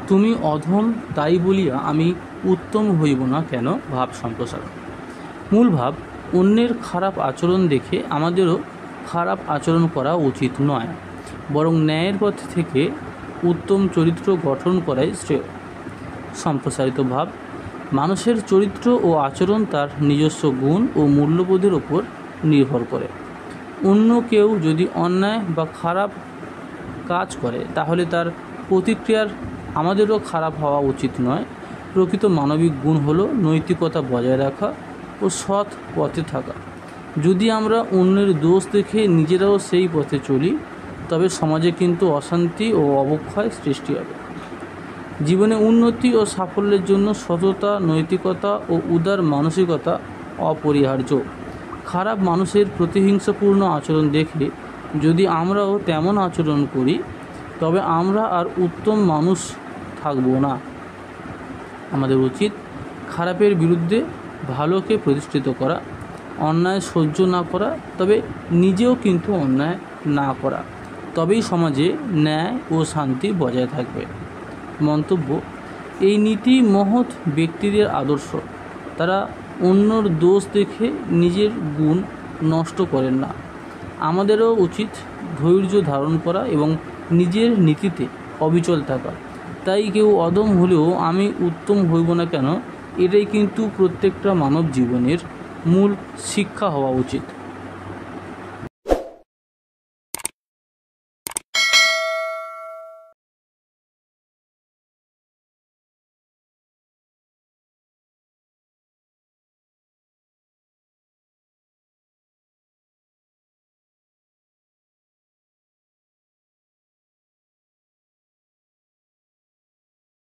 তুমি অধম, তাই বলিয়া আমি উত্তম হইব না কেন? ভাব সম্প্রসারণ। মূল ভাব, অন্যের খারাপ আচরণ দেখে আমাদেরও খারাপ আচরণ করা উচিত নয়, বরং ন্যায়ের পথ থেকে উত্তম চরিত্র গঠন করাই শ্রেয়। সম্প্রসারিত ভাব, মানুষের চরিত্র ও আচরণ তার নিজস্ব গুণ ও মূল্যবোধের ওপর নির্ভর করে। অন্য কেউ যদি অন্যায় বা খারাপ কাজ করে তাহলে তার প্রতিক্রিয়ার আমাদেরও খারাপ হওয়া উচিত নয়। প্রকৃত মানবিক গুণ হলো নৈতিকতা বজায় রাখা ও সৎ পথে থাকা। যদি আমরা অন্যের দোষ দেখে নিজেরাও সেই পথে চলি, তবে সমাজে কিন্তু অশান্তি ও অবক্ষয় সৃষ্টি হবে। জীবনে উন্নতি ও সাফল্যের জন্য সততা, নৈতিকতা ও উদার মানসিকতা অপরিহার্য। খারাপ মানুষের প্রতিহিংসাপূর্ণ আচরণ দেখে যদি আমরাও তেমন আচরণ করি, তবে আমরা আর উত্তম মানুষ থাকব না। আমাদের উচিত খারাপের বিরুদ্ধে ভালোকে প্রতিষ্ঠিত করা, অন্যায় সহ্য না করা, তবে নিজেও কিন্তু অন্যায় না করা। তবেই সমাজে ন্যায় ও শান্তি বজায় থাকবে। মন্তব্য, এই নীতি মহৎ ব্যক্তিদের আদর্শ। তারা অন্যর দোষ দেখে নিজের গুণ নষ্ট করেন না। আমাদেরও উচিত ধৈর্য ধারণ করা এবং নিজের নীতিতে অবিচল থাকা। তাই কেউ অদম হলেও আমি উত্তম হইব না কেন, এটাই কিন্তু প্রত্যেকটা মানব জীবনের মূল শিক্ষা হওয়া উচিত।